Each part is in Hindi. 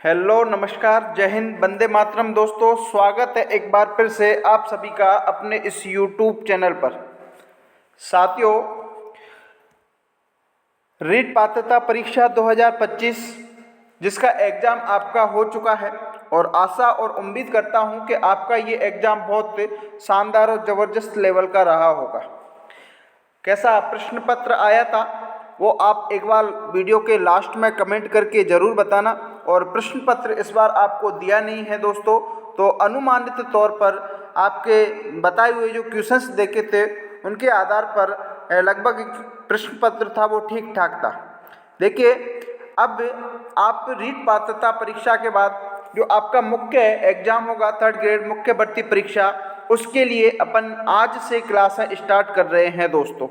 हेलो, नमस्कार, जय हिंद, वंदे मातरम। दोस्तों, स्वागत है एक बार फिर से आप सभी का अपने इस यूट्यूब चैनल पर। साथियों, रीट पात्रता परीक्षा 2025 जिसका एग्ज़ाम आपका हो चुका है और आशा और उम्मीद करता हूं कि आपका ये एग्ज़ाम बहुत शानदार और ज़बरदस्त लेवल का रहा होगा। कैसा प्रश्न पत्र आया था वो आप एक बार वीडियो के लास्ट में कमेंट करके ज़रूर बताना। और प्रश्न पत्र इस बार आपको दिया नहीं है दोस्तों, तो अनुमानित तौर पर आपके बताए हुए जो क्वेश्चंस देखे थे उनके आधार पर लगभग प्रश्न पत्र था वो ठीक ठाक था। देखिए, अब आप रीट पात्रता परीक्षा के बाद जो आपका मुख्य एग्जाम होगा 3rd ग्रेड मुख्य भर्ती परीक्षा, उसके लिए अपन आज से क्लासें स्टार्ट कर रहे हैं दोस्तों।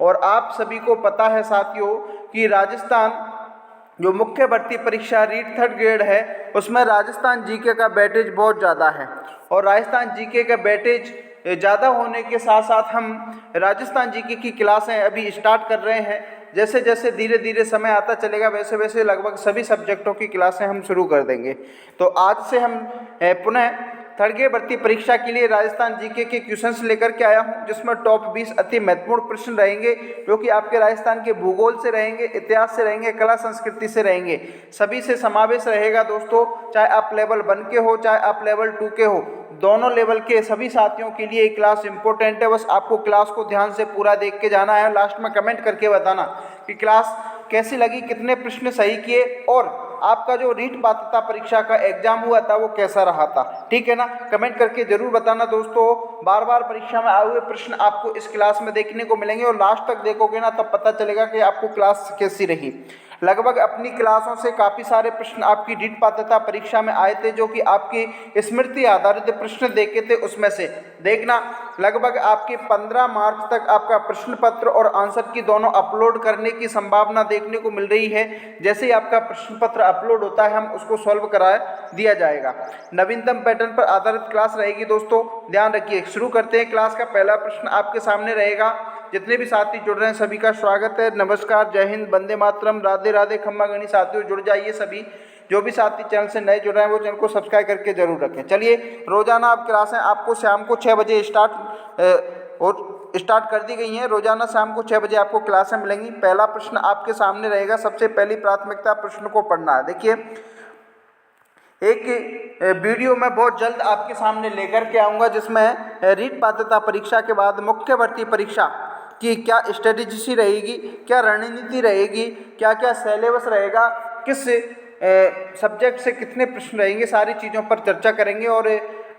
और आप सभी को पता है साथियों कि राजस्थान जो मुख्य भर्ती परीक्षा रीट 3rd ग्रेड है उसमें राजस्थान जीके का वेटेज बहुत ज़्यादा है। और राजस्थान जीके का वेटेज ज़्यादा होने के साथ साथ हम राजस्थान जीके की क्लासें अभी स्टार्ट कर रहे हैं। जैसे जैसे धीरे धीरे समय आता चलेगा वैसे वैसे लगभग सभी सब्जेक्टों की क्लासें हम शुरू कर देंगे। तो आज से हम पुनः 3rd ग्रेड भर्ती परीक्षा के लिए राजस्थान जीके के क्वेश्चंस लेकर के आया हूं, जिसमें टॉप 20 अति महत्वपूर्ण प्रश्न रहेंगे जो कि आपके राजस्थान के भूगोल से रहेंगे, इतिहास से रहेंगे, कला संस्कृति से रहेंगे। सभी से समावेश रहेगा दोस्तों, चाहे आप लेवल 1 के हो चाहे आप लेवल 2 के हो, दोनों लेवल के सभी साथियों के लिए ये क्लास इंपॉर्टेंट है। बस आपको क्लास को ध्यान से पूरा देख के जाना है। लास्ट में कमेंट करके बताना कि क्लास कैसी लगी, कितने प्रश्न सही किए और आपका जो रीट पात्रता परीक्षा का एग्जाम हुआ था वो कैसा रहा था। ठीक है ना, कमेंट करके जरूर बताना दोस्तों। बार बार परीक्षा में आए हुए प्रश्न आपको इस क्लास में देखने को मिलेंगे और लास्ट तक देखोगे ना तब पता चलेगा कि आपको क्लास कैसी रही। लगभग अपनी क्लासों से काफ़ी सारे प्रश्न आपकी रीट पात्रता परीक्षा में आए थे जो कि आपकी स्मृति आधारित प्रश्न देखे थे। उसमें से देखना लगभग आपकी 15 मार्च तक आपका प्रश्न पत्र और आंसर की दोनों अपलोड करने की संभावना देखने को मिल रही है। जैसे ही आपका प्रश्न पत्र अपलोड होता है हम उसको सॉल्व करा दिया जाएगा। नवीनतम पैटर्न पर आधारित क्लास रहेगी दोस्तों, ध्यान रखिए। शुरू करते हैं। क्लास का पहला प्रश्न आपके सामने रहेगा। जितने भी साथी जुड़ रहे हैं सभी का स्वागत है। नमस्कार, जय हिंद, वंदे मातरम, राधे राधे, खम्मा गणी। साथियों जुड़ जाइए सभी। जो भी साथी चैनल से नए जुड़ रहे हैं वो चैनल को सब्सक्राइब करके जरूर रखें। चलिए, रोजाना आप क्लासें आपको शाम को 6 बजे स्टार्ट कर दी गई हैं। रोजाना शाम को 6 बजे आपको क्लासें मिलेंगी। पहला प्रश्न आपके सामने रहेगा। सबसे पहली प्राथमिकता प्रश्न को पढ़ना है। देखिए, एक वीडियो मैं बहुत जल्द आपके सामने लेकर के आऊँगा जिसमें रीट पात्रता परीक्षा के बाद मुख्य भर्ती परीक्षा की क्या स्ट्रेटेजी रहेगी, क्या रणनीति रहेगी, क्या क्या सिलेबस रहेगा, किस सब्जेक्ट से कितने प्रश्न रहेंगे, सारी चीज़ों पर चर्चा करेंगे। और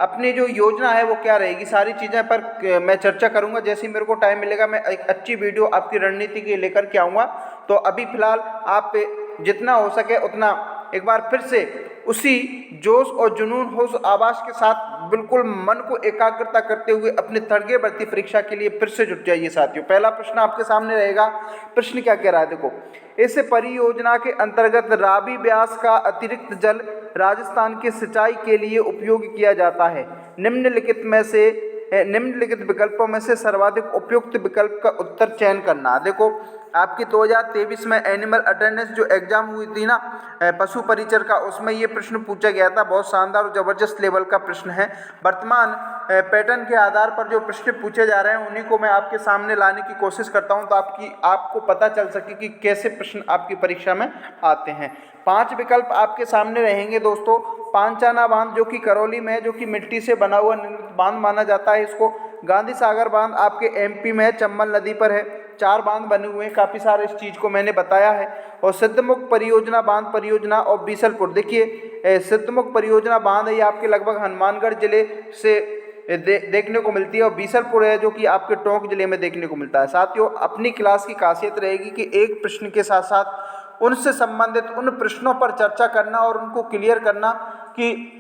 अपनी जो योजना है वो क्या रहेगी, सारी चीज़ें पर मैं चर्चा करूंगा। जैसे ही मेरे को टाइम मिलेगा मैं एक अच्छी वीडियो आपकी रणनीति की लेकर के आऊँगा। तो अभी फ़िलहाल आप जितना हो सके उतना एक बार फिर से उसी जोश और जुनून, होश, आवाज़ के साथ बिल्कुल मन को एकाग्रता करते हुए अपने 3rd ग्रेड भर्ती परीक्षा के लिए फिर से जुट जाइए साथियों। पहला प्रश्न आपके सामने रहेगा। प्रश्न क्या कह रहा है, देखो। इस परियोजना के अंतर्गत रावी ब्यास का अतिरिक्त जल राजस्थान के सिंचाई के लिए उपयोग किया जाता है। निम्नलिखित विकल्पों में से सर्वाधिक उपयुक्त विकल्प का उत्तर चयन करना। देखो, आपकी 2023 में एनिमल अटेंडेंस जो एग्जाम हुई थी ना, पशु परिचर का, उसमें ये प्रश्न पूछा गया था। बहुत शानदार और जबरदस्त लेवल का प्रश्न है। वर्तमान पैटर्न के आधार पर जो प्रश्न पूछे जा रहे हैं उन्हीं को मैं आपके सामने लाने की कोशिश करता हूं तो आपको पता चल सके कि कैसे प्रश्न आपकी परीक्षा में आते हैं। 5 विकल्प आपके सामने रहेंगे दोस्तों। पांचाना बांध जो कि करौली में है, जो कि मिट्टी से बना हुआ निर्मित बांध माना जाता है इसको। गांधी सागर बांध आपके एमपी में है, चंबल नदी पर है। 4 बांध बने हुए हैं, काफ़ी सारे इस चीज़ को मैंने बताया है। और सिद्धमुख परियोजना, बांध परियोजना और बीसलपुर। देखिए, सिद्धमुख परियोजना बांध है ये आपके लगभग हनुमानगढ़ जिले से देखने को मिलती है और बीसलपुर है जो कि आपके टोंक जिले में देखने को मिलता है। साथियों, अपनी क्लास की खासियत रहेगी कि एक प्रश्न के साथ साथ उनसे संबंधित उन प्रश्नों पर चर्चा करना और उनको क्लियर करना कि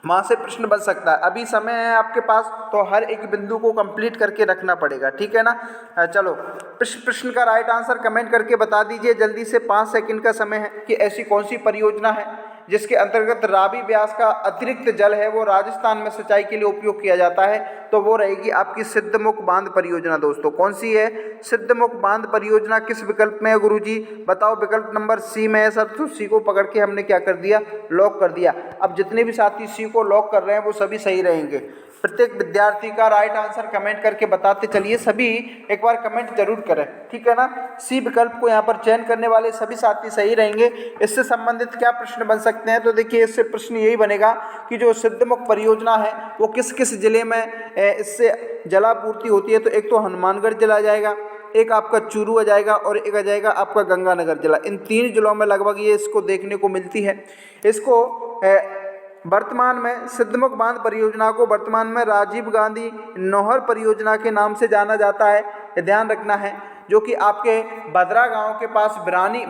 वहाँ से प्रश्न बन सकता है। अभी समय है आपके पास तो हर एक बिंदु को कंप्लीट करके रखना पड़ेगा। ठीक है ना। चलो, प्रश्न का राइट आंसर कमेंट करके बता दीजिए जल्दी से। 5 सेकंड का समय है कि ऐसी कौन सी परियोजना है जिसके अंतर्गत रावी ब्यास का अतिरिक्त जल है वो राजस्थान में सिंचाई के लिए उपयोग किया जाता है, तो वो रहेगी आपकी सिद्धमुख बांध परियोजना दोस्तों। कौन सी है? सिद्धमुख बांध परियोजना किस विकल्प में है गुरुजी? बताओ। विकल्प नंबर सी में है सर। तो सी को पकड़ के हमने क्या कर दिया? लॉक कर दिया। अब जितने भी साथी सी को लॉक कर रहे हैं वो सभी सही रहेंगे। प्रत्येक विद्यार्थी का राइट आंसर कमेंट करके बताते चलिए, सभी एक बार कमेंट जरूर करें, ठीक है ना। सी विकल्प को यहाँ पर चयन करने वाले सभी साथी सही रहेंगे। इससे संबंधित क्या प्रश्न बन सकते हैं? तो देखिए इससे प्रश्न यही बनेगा कि जो सिद्धमुख परियोजना है वो किस किस जिले में इससे जलापूर्ति होती है। तो एक तो हनुमानगढ़ जिला आ जाएगा, एक आपका चूरू आ जाएगा और एक आ जाएगा आपका गंगानगर जिला। इन 3 जिलों में लगभग ये इसको देखने को मिलती है। इसको वर्तमान में सिद्धमुख बांध परियोजना को वर्तमान में राजीव गांधी नौहर परियोजना के नाम से जाना जाता है, ये ध्यान रखना है। जो कि आपके भद्रा गांव के पास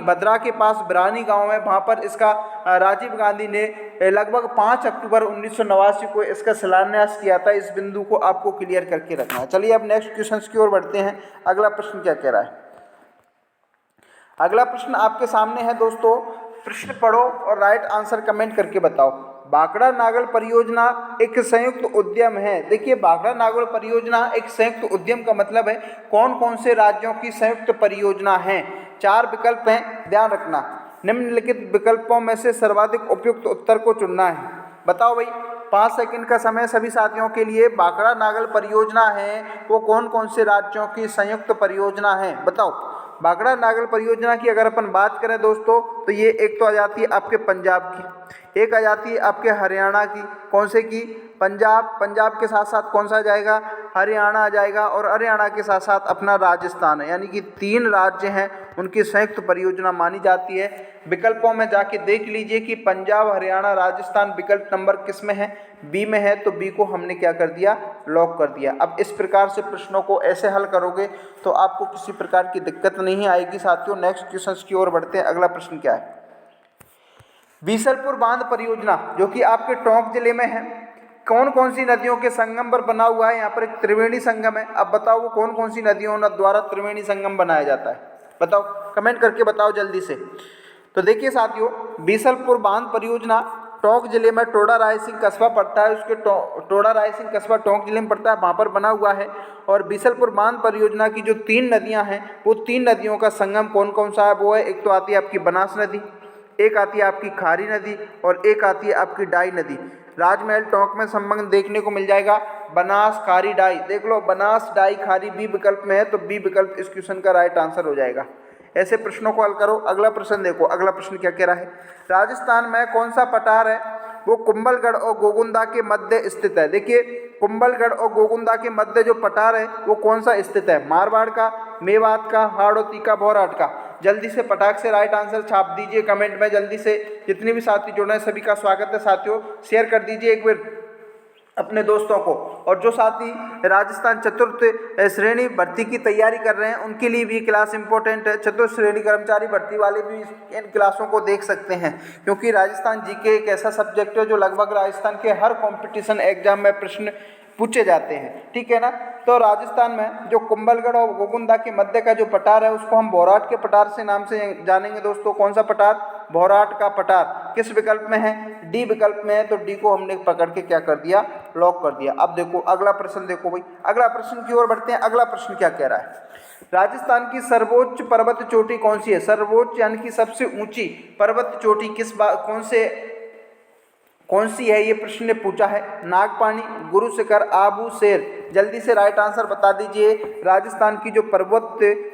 भद्रा के पास बिरानी गांव है, वहाँ पर इसका राजीव गांधी ने लगभग 5 अक्टूबर 1989 को इसका शिलान्यास किया था। इस बिंदु को आपको क्लियर करके रखना है। चलिए अब नेक्स्ट क्वेश्चन की ओर बढ़ते हैं। अगला प्रश्न क्या कह रहा है? अगला प्रश्न आपके सामने है दोस्तों। प्रश्न पढ़ो और राइट आंसर कमेंट करके बताओ। भाखड़ा नागल परियोजना एक संयुक्त उद्यम है। देखिए भाखड़ा नागल परियोजना एक संयुक्त उद्यम का मतलब है कौन कौन से राज्यों की संयुक्त परियोजना है। 4 विकल्प हैं, ध्यान रखना। निम्नलिखित विकल्पों में से सर्वाधिक उपयुक्त उत्तर को चुनना है। बताओ भाई, 5 सेकंड का समय सभी साथियों के लिए। भाखड़ा नागल परियोजना है वो कौन कौन से राज्यों की संयुक्त परियोजना है? बताओ। भाखड़ा नागल परियोजना की अगर अपन बात करें दोस्तों तो ये एक तो आ जाती है आपके पंजाब की, एक आ जाती है आपके हरियाणा की। कौन से की? पंजाब के साथ साथ कौन सा आ जाएगा? हरियाणा आ जाएगा, और हरियाणा के साथ साथ अपना राजस्थान है। यानी कि 3 राज्य हैं, उनकी संयुक्त परियोजना मानी जाती है। विकल्पों में जाके देख लीजिए कि पंजाब, हरियाणा, राजस्थान विकल्प नंबर किस में है? बी में है। तो बी को हमने क्या कर दिया? लॉक कर दिया। अब इस प्रकार से प्रश्नों को ऐसे हल करोगे तो आपको किसी प्रकार की दिक्कत नहीं आएगी साथियों। नेक्स्ट क्वेश्चन की ओर बढ़ते हैं। अगला प्रश्न क्या है? बीसलपुर बांध परियोजना जो कि आपके टोंक जिले में है, कौन कौन सी नदियों के संगम पर बना हुआ है? यहाँ पर एक त्रिवेणी संगम है। अब बताओ वो कौन कौन सी नदियों द्वारा त्रिवेणी संगम बनाया जाता है? बताओ, कमेंट करके बताओ जल्दी से। तो देखिए साथियों, बीसलपुर बांध परियोजना टोंक जिले में टोडा रायसिंह कस्बा पड़ता है, उसके टोडा रायसिंह कस्बा टोंक जिले में पड़ता है, वहाँ पर बना हुआ है। और बीसलपुर बांध परियोजना की जो 3 नदियाँ हैं वो 3 नदियों का संगम कौन कौन सा है? वो है, एक तो आती है आपकी बनास नदी, एक आती है आपकी खारी नदी और एक आती है आपकी डाई नदी। राजमहल टोंक में संबंध देखने को मिल जाएगा बनास, खारी, डाई। देख लो, बनास, डाई, खारी बी विकल्प में है, तो बी विकल्प इस क्वेश्चन का राइट आंसर हो जाएगा। ऐसे प्रश्नों को हल करो। अगला प्रश्न देखो। अगला प्रश्न क्या कह रहा है? राजस्थान में कौन सा पठार है वो कुंभलगढ़ और गोगुंदा के मध्य स्थित है? देखिए कुंभलगढ़ और गोगुंदा के मध्य जो पठार है वो कौन सा स्थित है? मारवाड़ का, मेवात का, हाड़ौती का, भौराट का? जल्दी से फटाक से राइट आंसर छाप दीजिए कमेंट में जल्दी से। जितने भी साथी जुड़े हैं सभी का स्वागत है साथियों। शेयर कर दीजिए एक बार अपने दोस्तों को। और जो साथी राजस्थान चतुर्थ श्रेणी भर्ती की तैयारी कर रहे हैं उनके लिए भी क्लास इंपॉर्टेंट है। चतुर्थ श्रेणी कर्मचारी भर्ती वाले भी इन क्लासों को देख सकते हैं, क्योंकि राजस्थान जीके एक ऐसा सब्जेक्ट है जो लगभग राजस्थान के हर कंपटीशन एग्जाम में प्रश्न पूछे जाते हैं, ठीक है ना। तो राजस्थान में जो कुंभलगढ़ और गोगुंदा के मध्य का जो पठार है उसको हम भौराट के पठार से नाम से जानेंगे दोस्तों। कौन सा पठार? भौराट का पठार। किस विकल्प में है? डी विकल्प में है। तो डी को हमने पकड़ के क्या कर दिया? लॉक कर दिया। अब देखो अगला प्रश्न देखो भाई। अगला प्रश्न की ओर बढ़ते हैं। अगला प्रश्न क्या कह रहा है? राजस्थान की सर्वोच्च पर्वत चोटी कौन सी है? सर्वोच्च यानी कि सबसे ऊंची पर्वत चोटी कौन सी है? ये प्रश्न ने पूछा है। नागपानी, गुरु शिखर, आबू, शेर? जल्दी से राइट आंसर बता दीजिए। राजस्थान की जो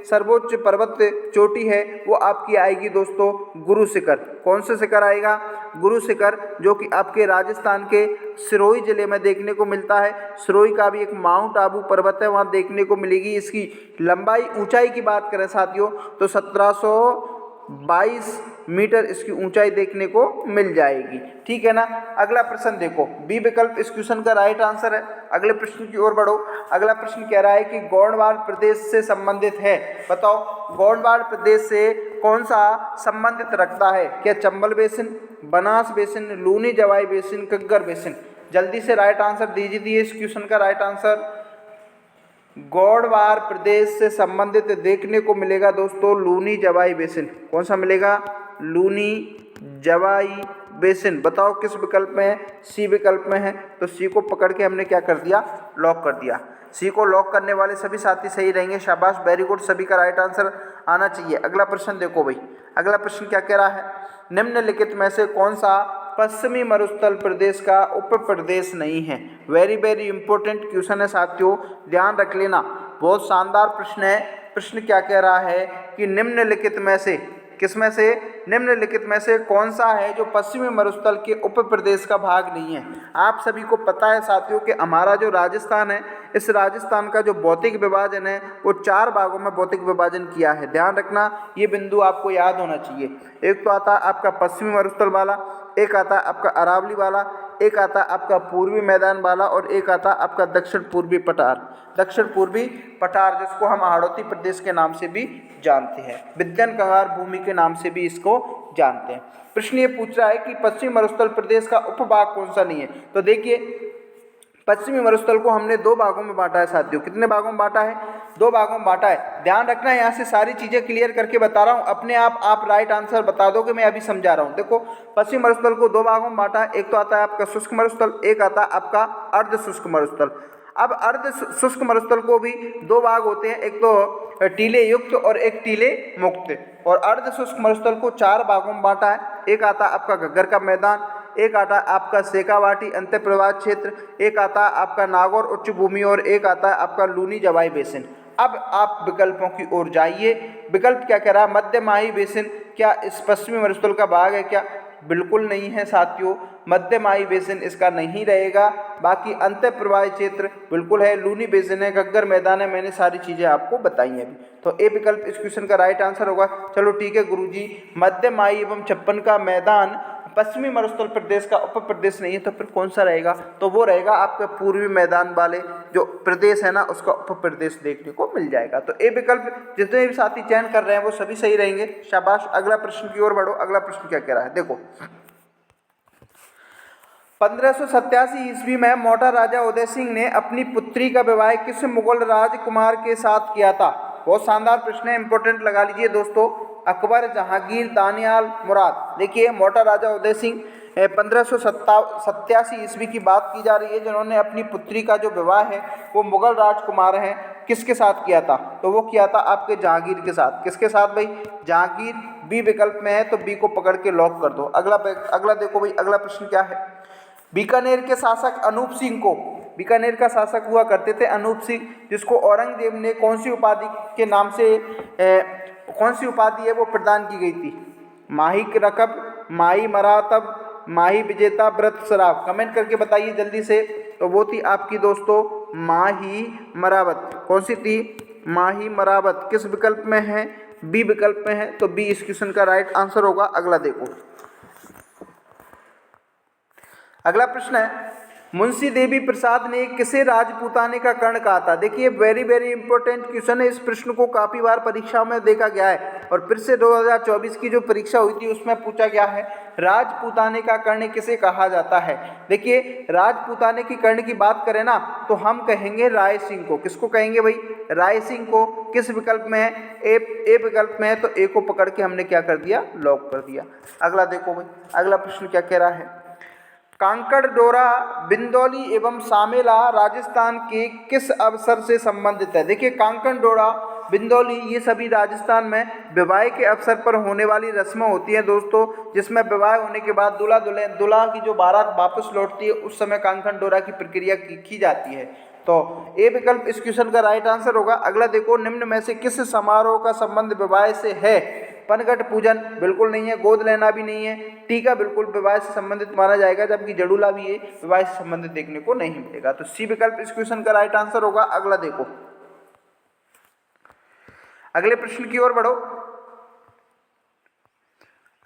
सर्वोच्च पर्वत चोटी है वो आपकी आएगी दोस्तों गुरु शिखर। कौन से शिखर आएगा? गुरु शिखर, जो कि आपके राजस्थान के सिरोही जिले में देखने को मिलता है। सिरोही का भी एक माउंट आबू पर्वत है, वहाँ देखने को मिलेगी। इसकी लंबाई, ऊंचाई की बात करें साथियों तो 1722 मीटर इसकी ऊंचाई देखने को मिल जाएगी, ठीक है ना। अगला प्रश्न देखो। बी विकल्प इस क्वेश्चन का राइट आंसर है। अगले प्रश्न की ओर बढ़ो। अगला प्रश्न कह रहा है कि गौड़वाड़ प्रदेश से संबंधित है। बताओ गौड़वाड़ प्रदेश से कौन सा संबंधित रखता है? क्या चंबल बेसिन, बनास बेसिन, लूनी जवाई बेसिन, घग्गर बेसिन? जल्दी से राइट आंसर दीजिए इस क्वेश्चन का राइट आंसर। गौड़वाड़ प्रदेश से संबंधित देखने को मिलेगा दोस्तों लूनी जवाई बेसिन। कौन सा मिलेगा? लूनी जवाई बेसिन, बताओ किस विकल्प में है? सी विकल्प में है। तो सी को पकड़ के हमने क्या कर दिया? लॉक कर दिया। सी को लॉक करने वाले सभी साथी सही रहेंगे, शाबाश, वेरी गुड, सभी का राइट आंसर आना चाहिए। अगला प्रश्न देखो भाई, अगला प्रश्न क्या कह रहा है? निम्नलिखित में से कौन सा पश्चिमी मरुस्थल प्रदेश का उप प्रदेश नहीं है? वेरी वेरी इंपॉर्टेंट क्वेश्चन है साथियों, ध्यान रख लेना, बहुत शानदार प्रश्न है। प्रश्न क्या कह रहा है कि निम्नलिखित में से, किसमें से? निम्नलिखित में से कौन सा है जो पश्चिमी मरुस्थल के उप प्रदेश का भाग नहीं है? आप सभी को पता है साथियों कि हमारा जो राजस्थान है, इस राजस्थान का जो भौतिक विभाजन है वो 4 भागों में भौतिक विभाजन किया है। ध्यान रखना, ये बिंदु आपको याद होना चाहिए। एक तो आता है आपका पश्चिमी मरुस्थल वाला, एक आता है आपका अरावली वाला, एक आता आपका पूर्वी मैदान वाला और एक आता आपका दक्षिण पूर्वी पठार। दक्षिण पूर्वी पठार जिसको हम हाड़ौती प्रदेश के नाम से भी जानते हैं, विद्यन कंगार भूमि के नाम से भी इसको जानते हैं। प्रश्न ये पूछ रहा है कि पश्चिमी मरुस्थल प्रदेश का उपभाग कौन सा नहीं है? तो देखिए, पश्चिमी मरुस्थल को हमने 2 भागों में बांटा है साथियों। कितने भागों में बांटा है? 2 भागों में बांटा है। ध्यान रखना, यहाँ से सारी चीज़ें क्लियर करके बता रहा हूँ, अपने आप राइट आंसर बता दोगे, मैं अभी समझा रहा हूँ। देखो, पश्चिमी मरुस्थल को 2 भागों में बांटा है, एक तो आता है आपका शुष्क मरुस्थल, एक आता है आपका अर्ध शुष्क मरुस्थल। अब अर्ध शुष्क मरुस्थल को भी 2 भाग होते हैं, एक तो टीले युक्त और एक टीले मुक्त। और अर्ध शुष्क मरुस्थल को 4 भागों में बांटा है, एक आता आपका घग्गर का मैदान, एक आता आपका शेखावाटी अंत्य प्रवाह क्षेत्र, एक आता आपका नागौर उच्च भूमि और एक आता आपका लूनी जवाई बेसिन। अब आप विकल्पों की ओर जाइए। विकल्प क्या कह रहा है? मध्य माही बेसिन क्या इस पश्चिमी मरुस्थल का भाग है क्या? बिल्कुल नहीं है साथियों, मध्य माही बेसिन इसका नहीं रहेगा। बाकी अंत्य प्रवाही क्षेत्र बिल्कुल है, लूनी बेसिन है, घग्गर मैदान है, मैंने सारी चीज़ें आपको बताई हैं अभी। तो ए विकल्प इस क्वेश्चन का राइट आंसर होगा। चलो ठीक है गुरुजी, मध्य माही एवं छप्पन का मैदान पश्चिमी मरुस्थल प्रदेश का उप प्रदेश नहीं है, तो फिर कौन सा रहेगा? तो वो रहेगा आपके पूर्वी मैदान वाले जो प्रदेश है ना, उसका उप प्रदेश देखने को मिल जाएगा। तो ए विकल्प जितने भी साथी चयन कर रहे हैं वो सभी सही रहेंगे, शाबाश। अगला प्रश्न की ओर बढ़ो। अगला प्रश्न क्या कह रहा है? देखो, 1587 ईस्वी में मोटा राजा उदय सिंह ने अपनी पुत्री का विवाह किस मुगल राजकुमार के साथ किया था? बहुत शानदार प्रश्न है, इंपॉर्टेंट लगा लीजिए दोस्तों। अकबर, जहांगीर, दानियाल, मुराद। देखिए, मोटा राजा उदय सिंह 1587 ईस्वी की बात की जा रही है, जिन्होंने अपनी पुत्री का जो विवाह है वो मुगल राजकुमार हैं, किसके साथ किया था? तो वो किया था आपके जहांगीर के साथ। किसके साथ भाई? जहांगीर। बी विकल्प में है, तो बी को पकड़ के लॉक कर दो। अगला देखो भाई, अगला प्रश्न क्या है? बीकानेर के शासक अनूप सिंह को, बीकानेर का शासक हुआ करते थे अनूप सिंह, जिसको औरंगजेब ने कौन सी उपाधि के नाम से कौन सी उपाधि है वो प्रदान की गई थी? माही रकब, माही मरातब, माही विजेता, व्रत शराब। कमेंट करके बताइए जल्दी से। तो वो थी आपकी दोस्तों माही मरावत। कौन सी थी? माही मरावत। किस विकल्प में है? बी विकल्प में है, तो बी इस क्वेश्चन का राइट आंसर होगा। अगला देखो, अगला प्रश्न है, मुंशी देवी प्रसाद ने किसे राजपूताने का कर्ण कहा था? देखिए, वेरी वेरी इंपॉर्टेंट क्वेश्चन है। इस प्रश्न को काफ़ी बार परीक्षाओं में देखा गया है और फिर से 2024 की जो परीक्षा हुई थी उसमें पूछा गया है, राजपूताने का कर्ण किसे कहा जाता है? देखिए, राजपूताने की कर्ण की बात करें ना, तो हम कहेंगे राय सिंह को। किसको कहेंगे भाई? राय सिंह को। किस विकल्प में है? ए विकल्प में है, तो ए को पकड़ के हमने क्या कर दिया? लॉक कर दिया। अगला देखो भाई, अगला प्रश्न क्या कह रहा है? कांकड़, डोरा, बिंदौली एवं सामेला राजस्थान के किस अवसर से संबंधित है? देखिए, कांकड़, डोरा, बिंदौली ये सभी राजस्थान में विवाह के अवसर पर होने वाली रस्में होती हैं दोस्तों, जिसमें विवाह होने के बाद दूल्हा की जो बारात वापस लौटती है उस समय कांकड़ डोरा की प्रक्रिया की जाती है। तो ए विकल्प इस क्वेश्चन का राइट आंसर होगा। अगला देखो, निम्न में से किस समारोह का संबंध विवाह से है? पनघट पूजन बिल्कुल नहीं है, गोद लेना भी नहीं है, टीका बिल्कुल विवाह से संबंधित माना जाएगा, जबकि जड़ूला भी ये विवाह से संबंधित देखने को नहीं मिलेगा। तो सी विकल्प इस क्वेश्चन का राइट आंसर होगा। अगला देखो, अगले प्रश्न की ओर बढ़ो।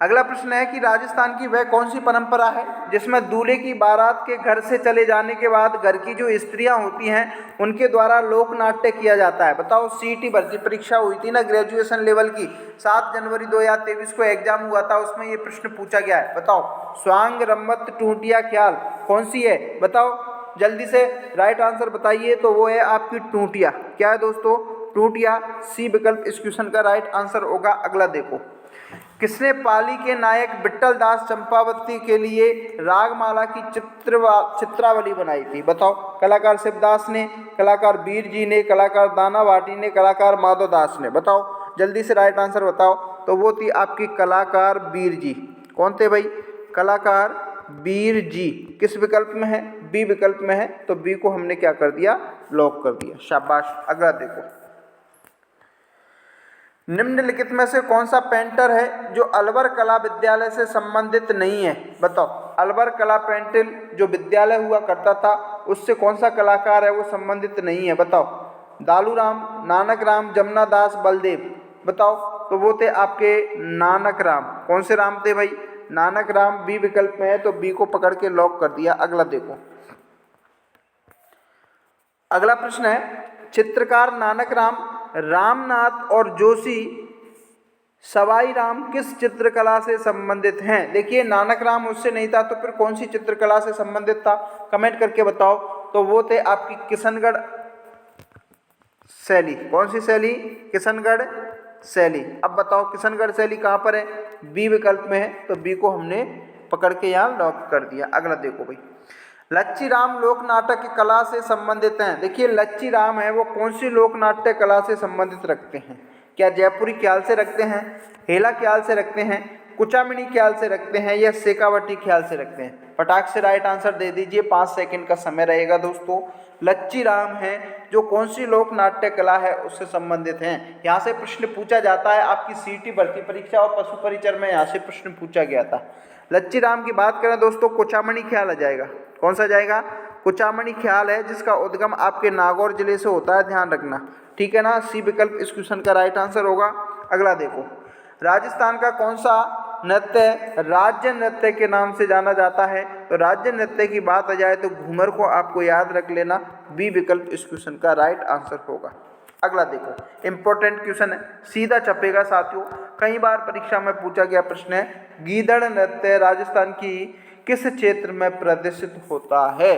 अगला प्रश्न है कि राजस्थान की वह कौन सी परंपरा है जिसमें दूल्हे की बारात के घर से चले जाने के बाद घर की जो स्त्रियां होती हैं उनके द्वारा लोक नाट्य किया जाता है? बताओ, सीईटी भर्ती परीक्षा हुई थी ना ग्रेजुएशन लेवल की, 7 जनवरी 2023 को एग्जाम हुआ था, उसमें ये प्रश्न पूछा गया है। बताओ, स्वांग, रम्मत, टूटिया, ख्याल कौन सी है? बताओ जल्दी से, राइट आंसर बताइए। तो वो है आपकी टूटिया। क्या है दोस्तों? टूटिया। सी विकल्प इस क्वेश्चन का राइट आंसर होगा। अगला देखो, किसने पाली के नायक विट्ठल दास चंपावती के लिए रागमाला की चित्रावली बनाई थी? बताओ। कलाकार शिवदास ने, कलाकार वीर जी ने, कलाकार दाना भाटी ने, कलाकार माधव दास ने? बताओ जल्दी से राइट आंसर बताओ। तो वो थी आपकी कलाकार वीर जी। कौन थे भाई? कलाकार वीर जी। किस विकल्प में है? बी विकल्प में है। तो बी को हमने क्या कर दिया? लॉक कर दिया। शाबाश। अगला देखो, निम्नलिखित में से कौन सा पेंटर है जो अलवर कला विद्यालय से संबंधित नहीं है? बताओ। अलवर कला पेंटिल जो विद्यालय हुआ करता था उससे कौन सा कलाकार है वो संबंधित नहीं है? बताओ। दालू राम, नानक राम, जमुना दास, बलदेव? बताओ। तो वो थे आपके नानक राम। कौन से राम थे भाई? नानक राम। बी विकल्प में है तो बी को पकड़ के लॉक कर दिया। अगला देखो, अगला प्रश्न है, चित्रकार नानक राम, रामनाथ और जोशी सवाई राम किस चित्रकला से संबंधित हैं? देखिए नानक राम उससे नहीं था तो फिर कौन सी चित्रकला से संबंधित था? कमेंट करके बताओ। तो वो थे आपकी किशनगढ़ शैली। कौन सी शैली? किशनगढ़ शैली। अब बताओ किशनगढ़ शैली कहाँ पर है? बी विकल्प में है तो बी को हमने पकड़ के यहाँ लॉक कर दिया। अगला देखो भाई, लच्ची राम लोक नाटक कला से संबंधित हैं। देखिए लच्ची राम है वो कौन सी लोक नाट्य कला से संबंधित रखते हैं? क्या जयपुरी ख्याल से रखते हैं, हेला ख्याल से रखते हैं, कुचामणी ख्याल से रखते हैं या शेखावटी ख्याल से रखते हैं? फटाक से राइट आंसर दे दीजिए, 5 सेकंड का समय रहेगा दोस्तों। लच्ची राम है जो कौन सी लोक नाट्य कला है उससे संबंधित हैं। यहाँ से प्रश्न पूछा जाता है, आपकी सीटी भर्ती परीक्षा और पशु परिचर में यहाँ से प्रश्न पूछा गया था। लच्ची राम की बात करें दोस्तों, कुचामणी ख्याल आ जाएगा। कौन सा जाएगा? कुचामणी ख्याल है जिसका उद्गम आपके नागौर जिले से होता है, ध्यान रखना, ठीक है ना। सी विकल्प इस क्वेश्चन का राइट आंसर होगा। अगला देखो, राजस्थान का कौन सा नृत्य राज्य नृत्य के नाम से जाना जाता है? तो राज्य नृत्य की बात आ जाए तो घूमर को आपको याद रख लेना। बी विकल्प इस क्वेश्चन का राइट आंसर होगा। अगला देखो, इंपॉर्टेंट क्वेश्चन है, सीधा छपेगा साथियों, कई बार परीक्षा में पूछा गया प्रश्न है, गीदड़ नृत्य राजस्थान की किस क्षेत्र में प्रदर्शित होता है?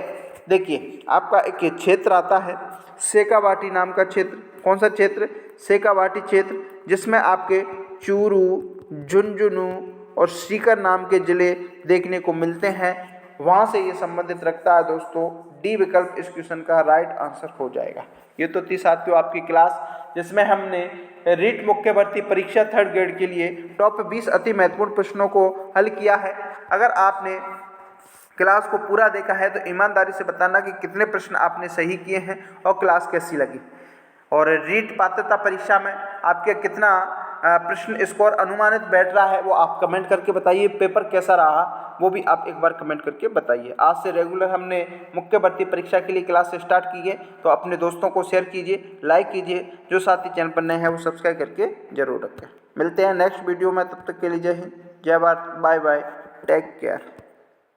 देखिए आपका एक क्षेत्र आता है शेखावाटी नाम का क्षेत्र। कौन सा क्षेत्र? शेखावाटी क्षेत्र, जिसमें आपके चूरू, झुंझुनू और सीकर नाम के जिले देखने को मिलते हैं, वहाँ से ये संबंधित रखता है दोस्तों। डी विकल्प इस क्वेश्चन का राइट आंसर हो जाएगा। ये तो थी साथियों आपकी क्लास जिसमें हमने रीट मुख्य भर्ती परीक्षा 3rd ग्रेड के लिए टॉप 20 अति महत्वपूर्ण प्रश्नों को हल किया है। अगर आपने क्लास को पूरा देखा है तो ईमानदारी से बताना कि कितने प्रश्न आपने सही किए हैं और क्लास कैसी लगी, और रीट पात्रता परीक्षा में आपके कितना प्रश्न स्कोर अनुमानित बैठ रहा है वो आप कमेंट करके बताइए। पेपर कैसा रहा वो भी आप एक बार कमेंट करके बताइए। आज से रेगुलर हमने मुख्य भर्ती परीक्षा के लिए क्लास स्टार्ट की है, तो अपने दोस्तों को शेयर कीजिए, लाइक कीजिए। जो साथी चैनल पर नए हैं वो सब्सक्राइब करके जरूर रखें। मिलते हैं नेक्स्ट वीडियो में, तब तक के लिए जय हिंद, जय Bharat, bye bye, take care.